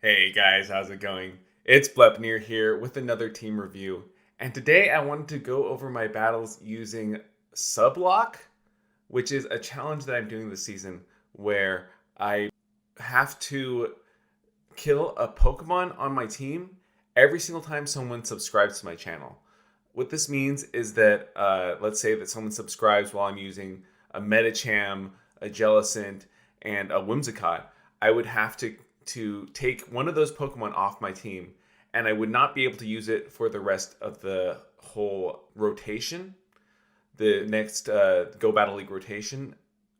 Hey guys, how's it going? It's Blepnir here with another team review. And today I wanted to go over my battles using SUBLOCKE, which is a challenge that I'm doing this season where I have to kill a Pokemon on my team every single time someone subscribes to my channel. What this means is that, let's say that someone subscribes while I'm using a Medicham, a Jellicent, and a Whimsicott. I would have to take one of those Pokemon off my team, and I would not be able to use it for the rest of the whole rotation. The next Go Battle League rotation,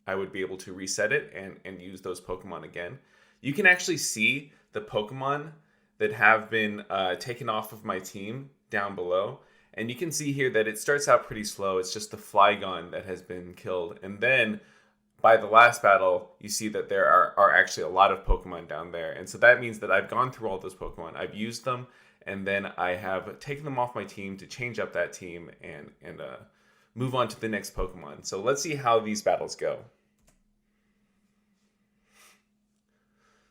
I would be able to reset it and use those Pokemon again. You can actually see the Pokemon that have been taken off of my team down below. And you can see here that it starts out pretty slow. It's just the Flygon that has been killed. And then by the last battle, you see that there are actually a lot of Pokemon down there. And so that means that I've gone through all those Pokemon. I've used them, and then I have taken them off my team to change up that team and move on to the next Pokemon. So let's see how these battles go.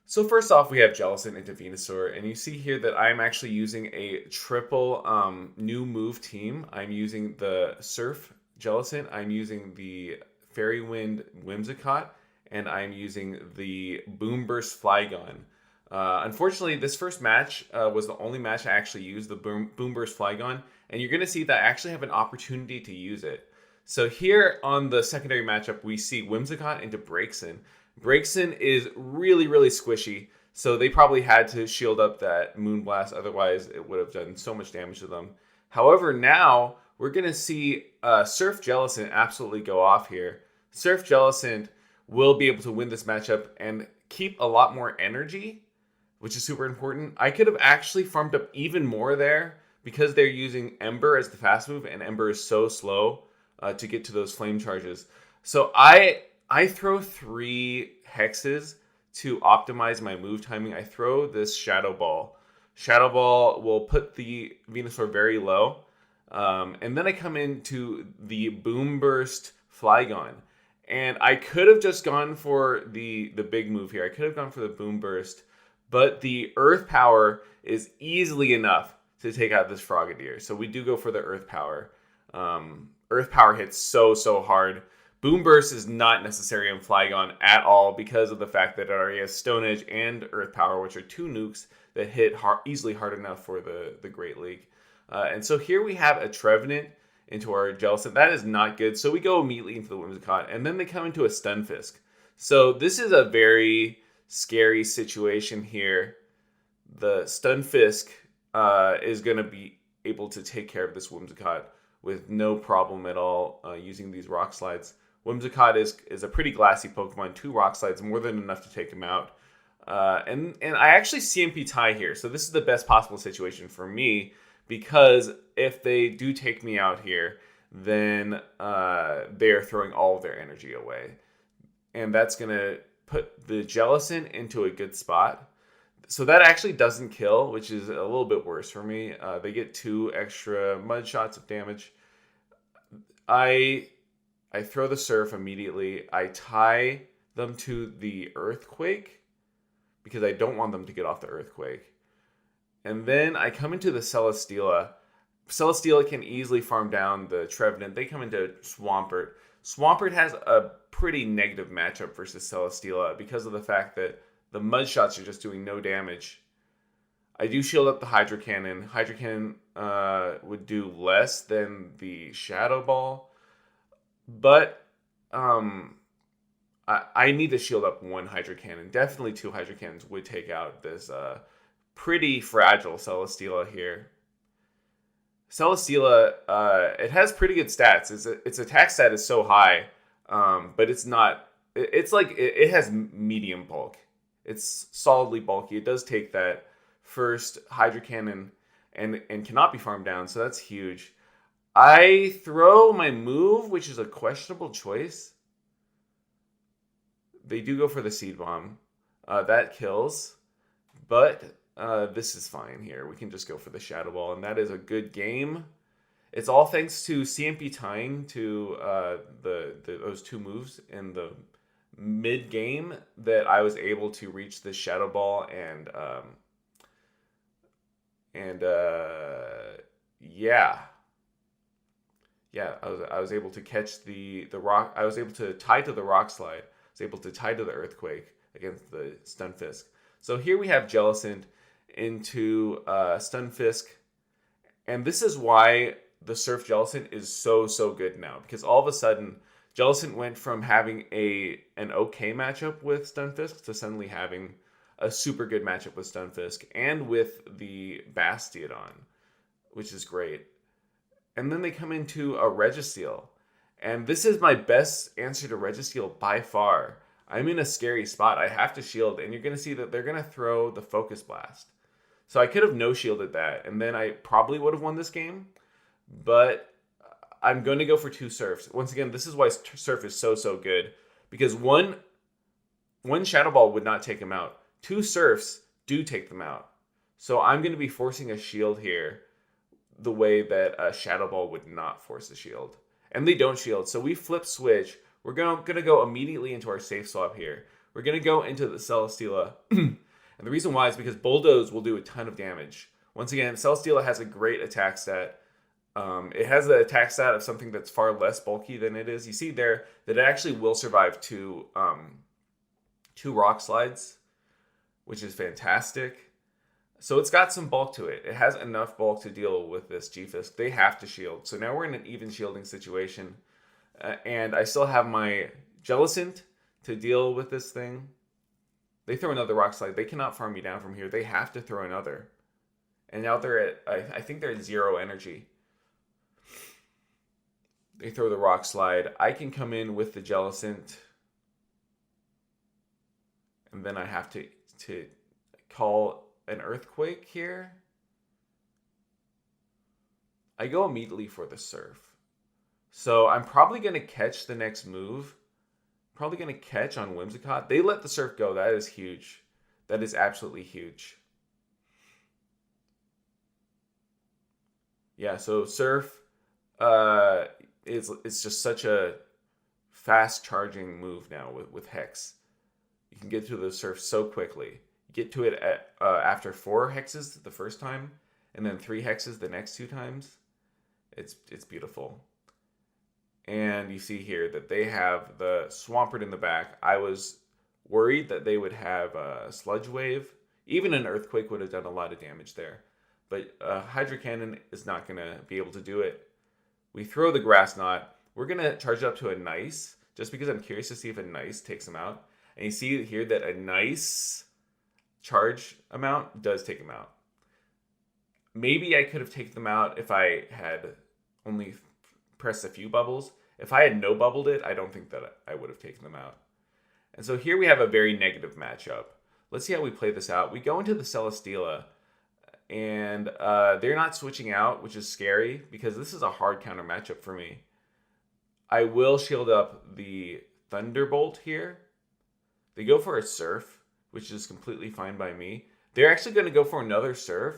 So first off, we have Jellicent into Venusaur, and you see here that I'm actually using a triple new move team. I'm using the Surf Jellicent, I'm using the Fairy Wind Whimsicott, and I'm using the Boom Burst Flygon. Unfortunately, this first match was the only match I actually used the Boom Burst Flygon, and you're going to see that I actually have an opportunity to use it. So here on the secondary matchup, we see Whimsicott into Braixen. Braixen is really, really squishy, so they probably had to shield up that Moonblast, otherwise it would have done so much damage to them. However, now we're going to see Surf Jellicent absolutely go off here. Surf Jellicent will be able to win this matchup and keep a lot more energy, which is super important. I could have actually farmed up even more there because they're using Ember as the fast move, and Ember is so slow to get to those flame charges. So I throw 3 hexes to optimize my move timing. I throw this Shadow Ball. Shadow Ball will put the Venusaur very low. And then I come into the Boom Burst Flygon. And I could have just gone for the big move here. I could have gone for the Boom Burst. But the Earth Power is easily enough to take out this Frogadier. So we do go for the Earth Power. Earth Power hits so hard. Boom Burst is not necessary on Flygon at all because of the fact that it already has Stone Edge and Earth Power, which are 2 nukes that hit easily hard enough for the Great League. And so here we have a Trevenant into our Jellicent. That is not good. So we go immediately into the Whimsicott, and then they come into a Stunfisk. So this is a very scary situation here. The Stunfisk is going to be able to take care of this Whimsicott with no problem at all using these Rock Slides. Whimsicott is a pretty glassy Pokemon. 2 Rock Slides, more than enough to take him out. And I actually CMP tie here. So this is the best possible situation for me, because if they do take me out here, then they're throwing all of their energy away. And that's going to put the Jellicent into a good spot. So that actually doesn't kill, which is a little bit worse for me. They get 2 extra mud shots of damage. I throw the Surf immediately. I tie them to the Earthquake because I don't want them to get off the Earthquake. And then I come into the Celesteela. Celesteela can easily farm down the Trevenant. They come into Swampert. Swampert has a pretty negative matchup versus Celesteela because of the fact that the Mud Shots are just doing no damage. I do shield up the Hydro Cannon. Hydro Cannon would do less than the Shadow Ball. But I need to shield up 1 Hydro Cannon. Definitely 2 Hydro Cannons would take out this pretty fragile Celesteela here. Celesteela, it has pretty good stats. Its attack stat is so high, but it's not. It's like it has medium bulk. It's solidly bulky. It does take that first Hydro Cannon and cannot be farmed down, so that's huge. I throw my move, which is a questionable choice. They do go for the Seed Bomb. That kills, but this is fine here. We can just go for the Shadow Ball, and that is a good game. It's all thanks to CMP tying to those 2 moves in the mid-game that I was able to reach the Shadow Ball and And yeah, I was able to catch the rock. I was able to tie to the rock slide. I was able to tie to the earthquake against the Stunfisk. So here we have Jellicent into Stunfisk, and this is why the Surf Jellicent is so good now, because all of a sudden Jellicent went from having an okay matchup with Stunfisk to suddenly having a super good matchup with Stunfisk and with the Bastiodon, which is great. And then they come into a Registeel. And this is my best answer to Registeel by far. I'm in a scary spot. I have to shield, and you're going to see that they're going to throw the Focus Blast. So I could have no-shielded that, and then I probably would have won this game. But I'm going to go for 2 Surfs. Once again, this is why Surf is so good. Because one Shadow Ball would not take him out. 2 Surfs do take them out. So I'm going to be forcing a shield here the way that a Shadow Ball would not force a shield. And they don't shield. So we flip switch. We're going to go immediately into our safe swap here. We're going to go into the Celesteela. And the reason why is because Bulldoze will do a ton of damage. Once again, Celesteela has a great attack stat. It has the attack stat of something that's far less bulky than it is. You see there that it actually will survive 2 rock slides, which is fantastic. So it's got some bulk to it. It has enough bulk to deal with this G-Fisk. They have to shield. So now we're in an even shielding situation. And I still have my Jellicent to deal with this thing. They throw another rock slide. They cannot farm me down from here. They have to throw another. And now they're at, I think they're at 0 energy. They throw the rock slide. I can come in with the Jellicent. And then I have to call an Earthquake here. I go immediately for the Surf. So I'm probably going to catch the next move. Probably going to catch on Whimsicott. They let the Surf go. That is huge. That is absolutely huge. Yeah, so Surf it's just such a fast charging move now with Hex. You can get to the Surf so quickly. Get to it at after 4 hexes the first time, and then 3 hexes the next 2 times. It's beautiful. And you see here that they have the Swampert in the back. I was worried that they would have a Sludge Wave. Even an Earthquake would have done a lot of damage there. But Hydro Cannon is not going to be able to do it. We throw the Grass Knot. We're going to charge it up to a Nice, just because I'm curious to see if a Nice takes him out. And you see here that a Nice charge amount does take him out. Maybe I could have taken them out if I had only pressed a few bubbles. If I had no bubbled it, I don't think that I would have taken them out. And so here we have a very negative matchup. Let's see how we play this out. We go into the Celesteela, and they're not switching out, which is scary because this is a hard counter matchup for me. I will shield up the Thunderbolt here. They go for a Surf, which is completely fine by me. They're actually going to go for another Surf,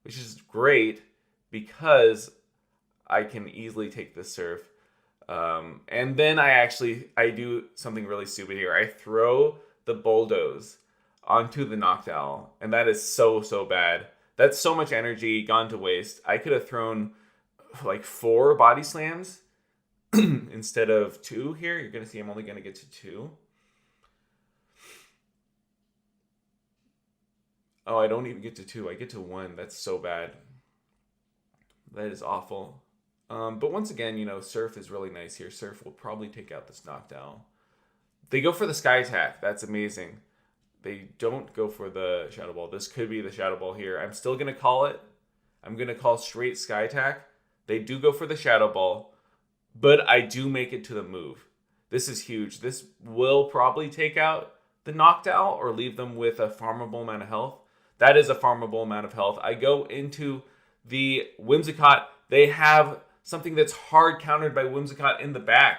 which is great because I can easily take this Surf. And then I do something really stupid here. I throw the Bulldoze onto the Noctowl, and that is so bad. That's so much energy gone to waste. I could have thrown like 4 Body Slams instead of 2 here. You're going to see I'm only going to get to 2. Oh, I don't even get to 2. I get to 1. That's so bad. That is awful. But once again, Surf is really nice here. Surf will probably take out this Noctowl. They go for the Sky Attack. That's amazing. They don't go for the Shadow Ball. This could be the Shadow Ball here. I'm still going to call it. I'm going to call straight Sky Attack. They do go for the Shadow Ball, but I do make it to the move. This is huge. This will probably take out the Noctowl or leave them with a farmable amount of health. That is a farmable amount of health. I go into the Whimsicott. They have something that's hard countered by Whimsicott in the back.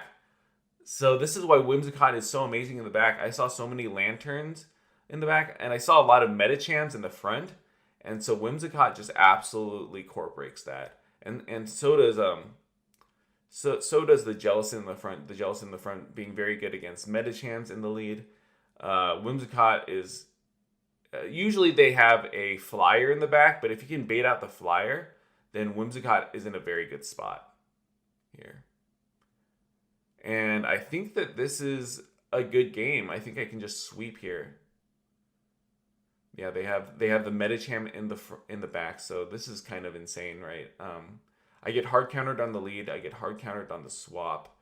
So this is why Whimsicott is so amazing in the back. I saw so many Lanturns in the back, and I saw a lot of Metachams in the front. And so Whimsicott just absolutely core breaks that. And so does so does the Jellicent in the front. The Jellicent in the front being very good against Metachams in the lead. Whimsicott is Usually they have a flyer in the back, but if you can bait out the flyer, then Whimsicott is in a very good spot here. And I think that this is a good game. I think I can just sweep here. Yeah, they have the Medicham in the back, so this is kind of insane, right? I get hard countered on the lead, I get hard countered on the swap,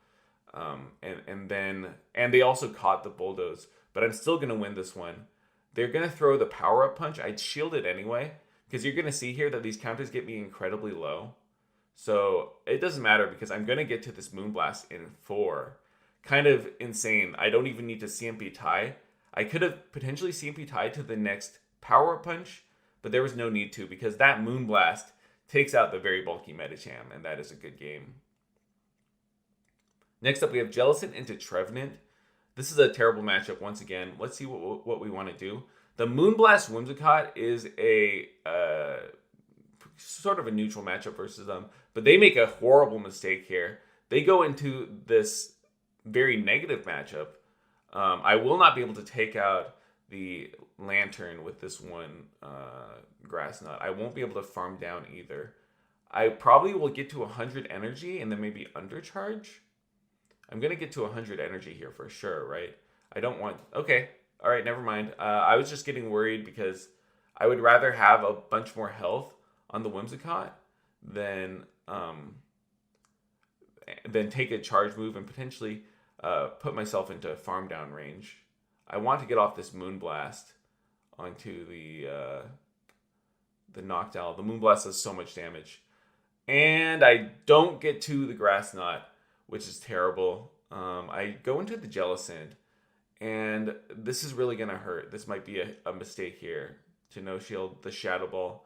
and they also caught the bulldoze, but I'm still gonna win this one. They're gonna throw the power up punch. I'd shield it anyway because you're gonna see here that these counters get me incredibly low, so it doesn't matter because I'm gonna get to this Moonblast in 4. Kind of insane. I don't even need to CMP tie. I could have potentially CMP tied to the next power punch, but there was no need to because that Moonblast takes out the very bulky Medicham, and that is a good game. Next up, we have Jellicent into Trevenant. This is a terrible matchup once again. Let's see what we want to do. The Moonblast Whimsicott is a sort of a neutral matchup versus them, but they make a horrible mistake here. They go into this very negative matchup. I will not be able to take out the Lantern with this one Grass Knot. I won't be able to farm down either. I probably will get to 100 energy and then maybe undercharge. I'm going to get to 100 energy here for sure, right? I don't want... Okay, all right, never mind. I was just getting worried because I would rather have a bunch more health on the Whimsicott than take a charge move and potentially put myself into farm down range. I want to get off this Moonblast onto the Noctowl. The Moonblast does so much damage. And I don't get to the Grass Knot, which is terrible. I go into the Jellicent, and this is really going to hurt. This might be a mistake here to no-shield the Shadow Ball.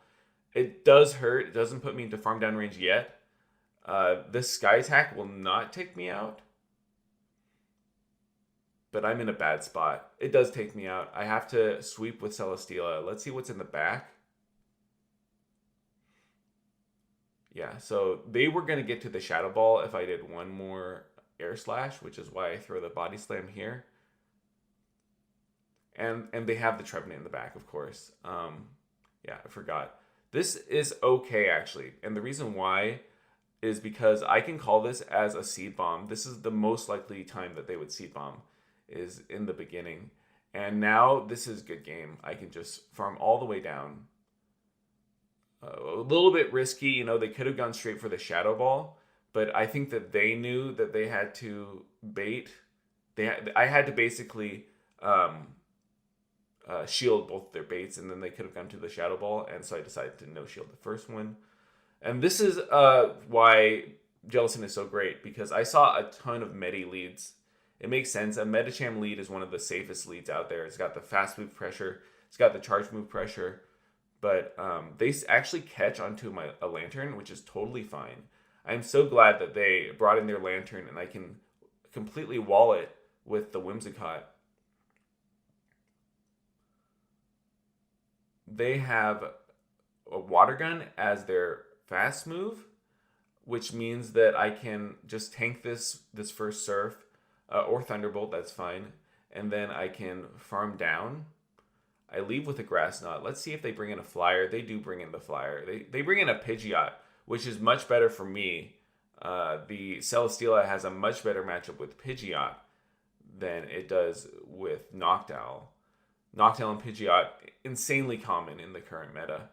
It does hurt. It doesn't put me into farm down range yet. This Sky's Hack will not take me out. But I'm in a bad spot. It does take me out. I have to sweep with Celesteela. Let's see what's in the back. Yeah, so they were going to get to the Shadow Ball if I did one more Air Slash, which is why I throw the Body Slam here. And they have the Trevenant in the back, of course. Yeah, I forgot. This is okay, actually. And the reason why is because I can call this as a Seed Bomb. This is the most likely time that they would Seed Bomb, is in the beginning. And now this is a good game. I can just farm all the way down. A little bit risky, you know, they could have gone straight for the Shadow Ball, but I think that they knew that they had to bait. I had to basically shield both their baits, and then they could have gone to the Shadow Ball, and so I decided to no-shield the first one. And this is why Jellicent is so great, because I saw a ton of Medi leads. It makes sense. A Medicham lead is one of the safest leads out there. It's got the fast move pressure. It's got the charge move pressure. But they actually catch onto a Lantern, which is totally fine. I'm so glad that they brought in their Lantern, and I can completely wall it with the Whimsicott. They have a Water Gun as their fast move, which means that I can just tank this first Surf, or Thunderbolt, that's fine. And then I can farm down. I leave with a Grass Knot. Let's see if they bring in a Flyer. They do bring in the Flyer. They bring in a Pidgeot, which is much better for me. The Celesteela has a much better matchup with Pidgeot than it does with Noctowl. Noctowl and Pidgeot, insanely common in the current meta.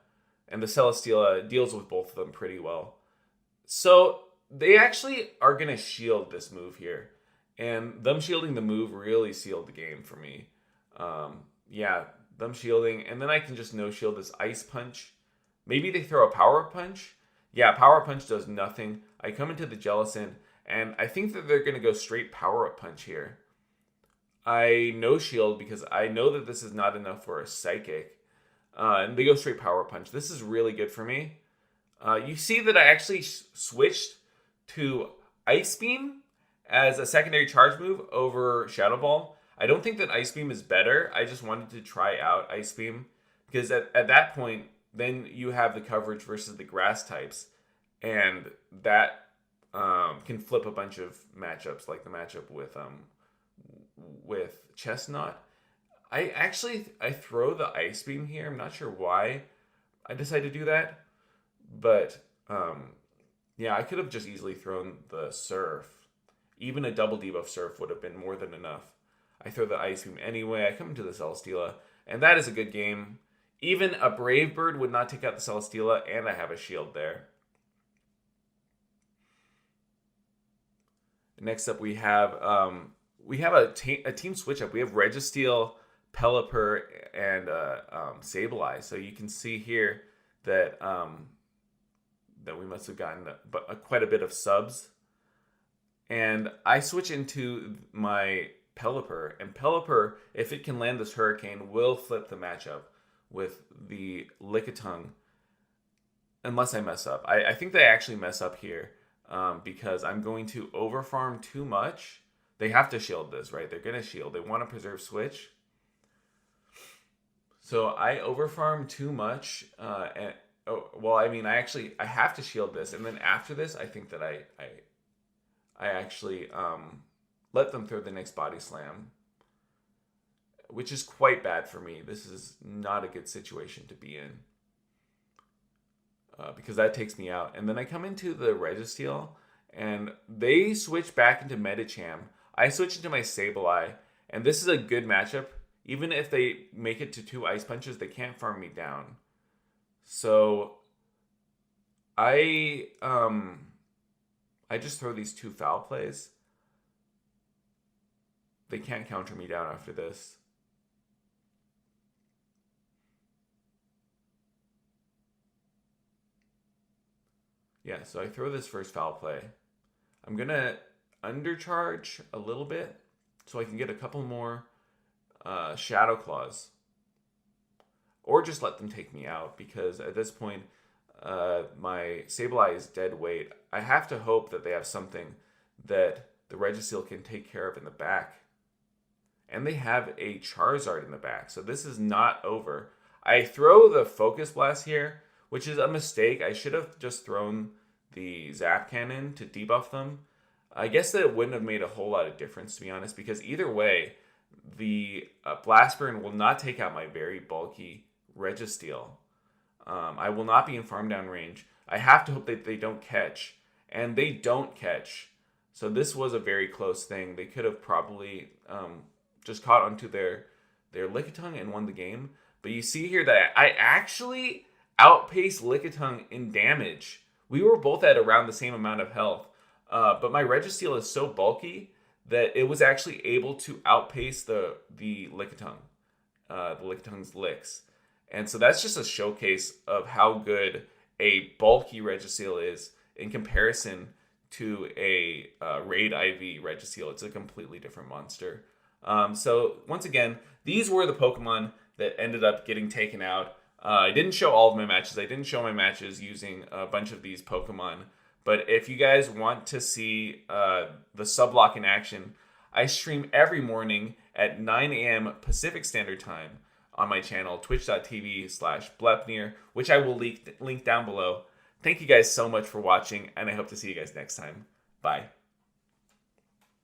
And the Celesteela deals with both of them pretty well. So they actually are going to shield this move here. And them shielding the move really sealed the game for me. Yeah, them shielding. And then I can just no-shield this Ice Punch. Maybe they throw a Power Punch. Yeah, Power Punch does nothing. I come into the Jellicent, and I think that they're going to go straight Power Up Punch here. I no-shield because I know that this is not enough for a Psychic. And they go straight Power Punch. This is really good for me. You see that I actually switched to Ice Beam as a secondary charge move over Shadow Ball. I don't think that Ice Beam is better. I just wanted to try out Ice Beam because at that point, then you have the coverage versus the grass types, and that can flip a bunch of matchups, like the matchup with Chestnut. I throw the ice beam here. I'm not sure why I decided to do that, but yeah, I could have just easily thrown the surf. Even a double debuff surf would have been more than enough. I throw the ice beam anyway. I come into the Celesteela, and that is a good game. Even a Brave Bird would not take out the Celesteela, and I have a shield there. Next up, we have a team switch up. We have Registeel, Pelipper, and Sableye. So you can see here that that we must have gotten quite a bit of subs. And I switch into my Pelipper, and Pelipper, if it can land this Hurricane, will flip the matchup with the Lickitung, unless I mess up. I think they actually mess up here because I'm going to overfarm too much. They have to shield this, right? They're going to shield. They want to preserve switch. So I overfarm too much. I have to shield this. And then after this, I think that I actually let them throw the next Body Slam, which is quite bad for me. This is not a good situation to be in because that takes me out. And then I come into the Registeel, and they switch back into Medicham. I switch into my Sableye, and this is a good matchup. Even if they make it to 2 Ice Punches, they can't farm me down. So I just throw these 2 foul plays. They can't counter me down after this. Yeah, so I throw this first foul play. I'm going to undercharge a little bit so I can get a couple more Shadow Claws. Or just let them take me out, because at this point, my Sableye is dead weight. I have to hope that they have something that the Registeel can take care of in the back. And they have a Charizard in the back, so this is not over. I throw the Focus Blast here, which is a mistake. I should have just thrown the Zap Cannon to debuff them. I guess that it wouldn't have made a whole lot of difference, to be honest, because either way, the Blast Burn will not take out my very bulky Registeel. I will not be in farm down range. I have to hope that they don't catch, and they don't catch. So this was a very close thing. They could have probably just caught onto their Lickitung and won the game. But you see here that I actually outpaced Lickitung in damage. We were both at around the same amount of health. But my Registeel is so bulky that it was actually able to outpace the Lickitung, the Lickitung's licks. And so that's just a showcase of how good a bulky Registeel is in comparison to a Raid IV Registeel. It's a completely different monster. So once again, these were the Pokemon that ended up getting taken out. I didn't show all of my matches. I didn't show my matches using a bunch of these Pokemon. But if you guys want to see the Sublocke in action, I stream every morning at 9 a.m. Pacific Standard Time on my channel, twitch.tv/Blepnir, which I will link down below. Thank you guys so much for watching, and I hope to see you guys next time. Bye.